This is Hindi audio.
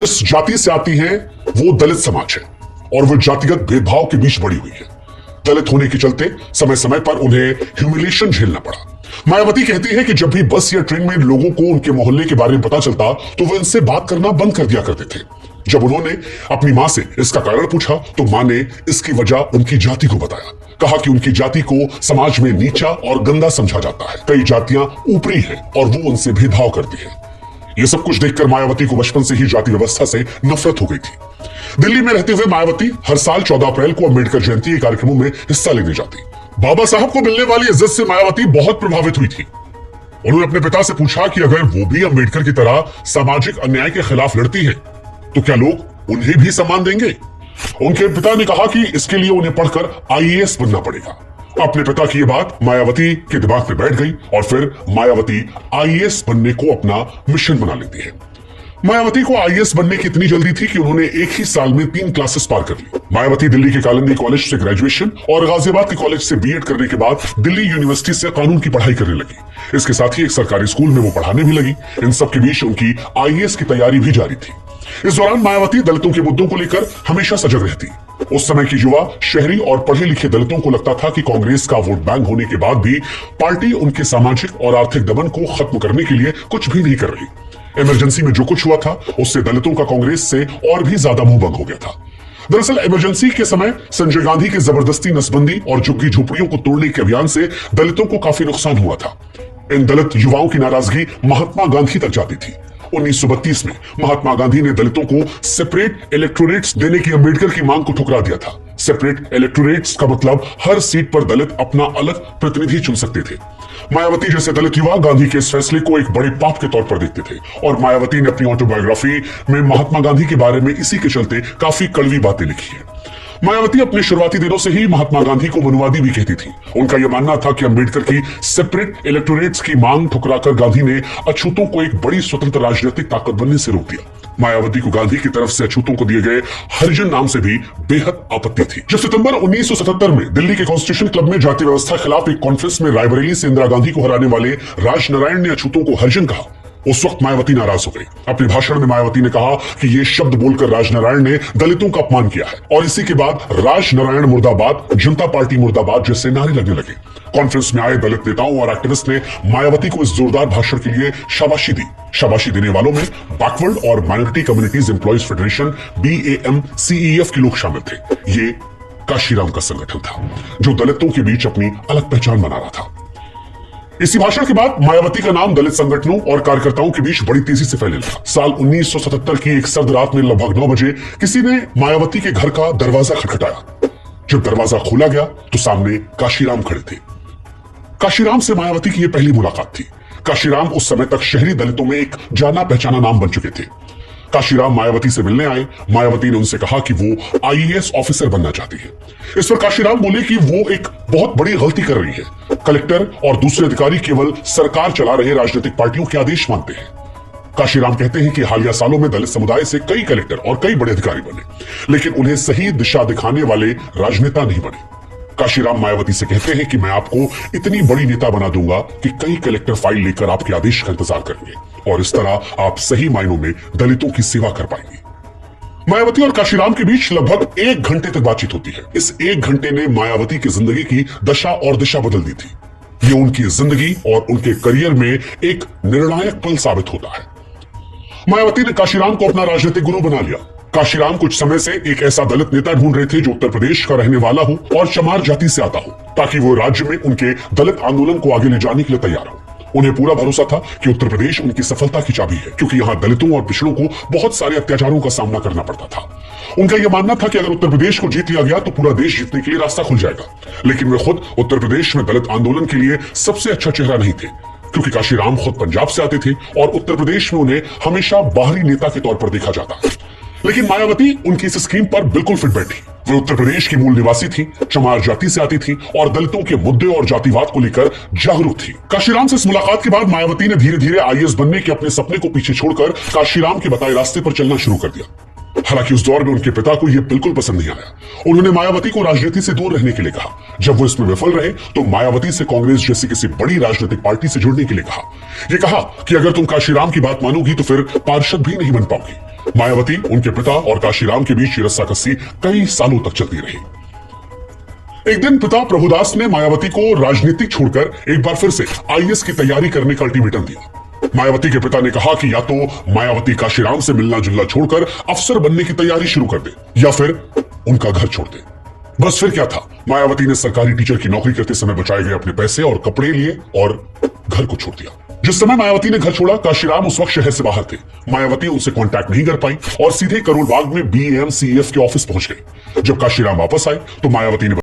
जिस जाति से आती हैं वो दलित समाज है और वो जातिगत भेदभाव के बीच बड़ी हुई है। दलित होने के चलते समय समय पर उन्हें ह्यूमिलिएशन झेलना पड़ा। मायावती कहती है कि जब भी बस या ट्रेन में लोगों को उनके मोहल्ले के बारे में पता चलता तो वो इनसे बात करना बंद कर दिया करते थे। जब उन्होंने अपनी मां से इसका कारण पूछा तो मां ने इसकी वजह उनकी जाति को बताया। कहा कि उनकी जाति को समाज में नीचा और गंदा समझा जाता है। कई जातियां ऊपरी हैं और वो उनसे भेदभाव करती है। ये सब कुछ देखकर मायावती को बचपन से ही जाति व्यवस्था से नफरत हो गई थी। दिल्ली में रहते हुए मायावती हर साल 14 अप्रैल को अम्बेडकर जयंती के कार्यक्रमों में हिस्सा लेने जाती। बाबा साहब को मिलने वाली इज्जत से मायावती बहुत प्रभावित हुई थी। उन्होंने अपने पिता से पूछा कि अगर वो भी अम्बेडकर की तरह सामाजिक अन्याय के खिलाफ लड़ती है तो क्या लोग उन्हें भी सम्मान देंगे। उनके पिता ने कहा कि इसके लिए उन्हें पढ़कर आईएएस बनना पड़ेगा। अपने पिता की ये बात मायावती के दिमाग में बैठ गई और फिर मायावती आईएएस बनने को अपना मिशन बना लेती है। मायावती को आईएएस बनने की इतनी जल्दी थी कि उन्होंने एक ही साल में 3 क्लासेस पार कर ली। मायावती दिल्ली के कालिंदी कॉलेज से ग्रेजुएशन और गाजियाबाद के कॉलेज से बीएड करने के बाद दिल्ली यूनिवर्सिटी से कानून की पढ़ाई करने लगी। इसके साथ ही एक सरकारी स्कूल में वो पढ़ाने भी लगी। इन सब के बीच उनकी आईएएस की तैयारी भी जारी थी। इस दौरान मायावती दलितों के मुद्दों को लेकर हमेशा सजग रहती। उस समय की युवा शहरी और पढ़े लिखे दलितों को लगता था कि कांग्रेस का वोट बैंक होने के बाद भी पार्टी उनके सामाजिक और आर्थिक दमन को खत्म करने के लिए कुछ भी नहीं कर रही। इमरजेंसी में जो कुछ हुआ था उससे दलितों का कांग्रेस से और भी ज्यादा मुंह बंद हो गया था। दरअसल इमरजेंसी के समय संजय गांधी की जबरदस्ती नसबंदी और झुग्गी झोपड़ियों को तोड़ने के अभियान से दलितों को काफी नुकसान हुआ था। इन दलित युवाओं की नाराजगी महात्मा गांधी तक जाती थी। 1932 में महात्मा गांधी ने दलितों को सेपरेट इलेक्टोरेट्स देने की अम्बेडकर की मांग को ठुकरा दिया था। सेपरेट इलेक्टोरेट्स का मतलब हर सीट पर दलित अपना अलग प्रतिनिधि चुन सकते थे। मायावती जैसे दलित युवा गांधी के इस फैसले को एक बड़े पाप के तौर पर देखते थे और मायावती ने अपनी ऑटोबायोग्राफी में महात्मा गांधी के बारे में इसी के चलते काफी कड़वी बातें लिखी है। मायावती अपने शुरुआती दिनों से ही महात्मा गांधी को मनुवादी भी कहती थी। उनका यह मानना था कि अम्बेडकर की सेपरेट इलेक्टोरेट्स की मांग ठुकराकर गांधी ने अछूतों को एक बड़ी स्वतंत्र राजनीतिक ताकत बनने से रोक दिया। मायावती को गांधी की तरफ से अछूतों को दिए गए हरिजन नाम से भी बेहद आपत्ति थी। जब सितंबर 1977 में दिल्ली के कॉन्स्टिट्यूशन क्लब में जाति व्यवस्था के खिलाफ एक कॉन्फ्रेंस में रायबरेली से इंदिरा गांधी को हराने वाले राजनारायण ने अछूतों को हरिजन कहा, उस वक्त मायावती नाराज हो गई। अपने भाषण में मायावती ने कहा कि ये शब्द बोलकर राजनारायण ने दलितों का अपमान किया है और इसी के बाद राजनारायण मुर्दाबाद, जनता पार्टी मुर्दाबाद जैसे नारे लगने लगे। कॉन्फ्रेंस में आए दलित नेताओं और एक्टिविस्ट ने मायावती को इस जोरदार भाषण के लिए शाबाशी दी। शाबाशी देने वालों में बैकवर्ड और minority communities employees federation BAMCEF के लोग शामिल थे। ये काशीराम का संगठन था जो दलितों के बीच अपनी अलग पहचान बना रहा था। इसी भाषण के बाद मायावती का नाम दलित संगठनों और कार्यकर्ताओं के बीच बड़ी तेजी से फैलने लगा। साल 1977 की एक सर्द रात में लगभग 9 बजे किसी ने मायावती के घर का दरवाजा खटखटाया। जब दरवाजा खोला गया तो सामने काशीराम खड़े थे। काशीराम से मायावती की यह पहली मुलाकात थी। काशीराम उस समय तक शहरी दलितों में एक जाना पहचाना नाम बन चुके थे। काशीराम मायावती से मिलने आए। मायावती ने उनसे कहा कि वो आईएएस ऑफिसर बनना चाहती है। इस पर काशीराम बोले कि वो एक बहुत बड़ी गलती कर रही है। कलेक्टर और दूसरे अधिकारी केवल सरकार चला रहे राजनीतिक पार्टियों के आदेश मानते हैं। काशीराम कहते हैं कि हालिया सालों में दलित समुदाय से कई कलेक्टर और कई बड़े अधिकारी बने, लेकिन उन्हें सही दिशा दिखाने वाले राजनेता नहीं बने। काशीराम मायावती से कहते हैं कि मैं आपको इतनी बड़ी नेता बना दूंगा कि कई कलेक्टर फाइल लेकर आपके आदेश का इंतजार करेंगे और इस तरह आप सही मायनों में दलितों की सेवा कर पाएंगे। मायावती और काशीराम के बीच लगभग 1 घंटे तक बातचीत होती है। इस 1 घंटे ने मायावती की जिंदगी की दशा और दिशा बदल दी थी। ये उनकी जिंदगी और उनके करियर में एक निर्णायक पल साबित होता है। मायावती ने काशीराम को अपना राजनीतिक गुरु बना लिया। काशीराम कुछ समय से एक ऐसा दलित नेता ढूंढ रहे थे जो उत्तर प्रदेश का रहने वाला हो और चमार जाति से आता हो, ताकि वो राज्य में उनके दलित आंदोलन को आगे ले जाने के लिए तैयार हो। उन्हें पूरा भरोसा था कि उत्तर प्रदेश उनकी सफलता की चाबी है, क्योंकि यहाँ दलितों और पिछड़ों को बहुत सारे अत्याचारों का सामना करना पड़ता था। उनका यह मानना था कि अगर उत्तर प्रदेश को जीत लिया गया तो पूरा देश जीतने के लिए रास्ता खुल जाएगा। लेकिन वे खुद उत्तर प्रदेश में दलित आंदोलन के लिए सबसे अच्छा चेहरा नहीं थे, क्योंकि काशीराम खुद पंजाब से आते थे और उत्तर प्रदेश में उन्हें हमेशा बाहरी नेता के तौर पर देखा जाता। लेकिन मायावती उनकी इस स्कीम पर बिल्कुल फिट बैठी। वे उत्तर प्रदेश की मूल निवासी थी, चमार जाति से आती थी और दलितों के मुद्दे और जातिवाद को लेकर जागरूक थी। काशीराम से इस मुलाकात के बाद मायावती ने धीरे धीरे आईएएस बनने के अपने सपने को पीछे छोड़कर काशीराम के बताए रास्ते पर चलना शुरू कर दिया। हालांकि उस दौर में उनके पिता को यह बिल्कुल पसंद नहीं आया। उन्होंने मायावती को राजनीति से दूर रहने के लिए कहा। जब वो इसमें विफल रहे तो मायावती से कांग्रेस जैसी किसी बड़ी राजनीतिक पार्टी से जुड़ने के लिए कहा। यह कहा कि अगर तुम काशीराम की बात मानोगी तो फिर पार्षद भी नहीं बन पाओगी। मायावती, उनके पिता और काशीराम के बीच रस्सा कस्सी कई सालों तक चलती रही। एक दिन पिता प्रभुदास ने मायावती को राजनीति छोड़कर एक बार फिर से आईएएस की तैयारी करने का अल्टीमेटम दिया। मायावती के पिता ने कहा कि या तो मायावती काशीराम से मिलना जुलना छोड़कर अफसर बनने की तैयारी शुरू कर दे या फिर उनका घर छोड़ दे। बस फिर क्या था, मायावती ने सरकारी टीचर की नौकरी करते समय बचाए गए अपने पैसे और कपड़े लिए और घर को छोड़ दिया। जिस समय मायावती ने घर छोड़ा, काशीराम उस वक्त शहर से बाहर थे। मायावती उनसे कांटेक्ट नहीं कर पाई और सीधे करोल बाग में BAM CEF के ऑफिस पहुंच गई। जब काशीराम वापस आए तो मायावती ने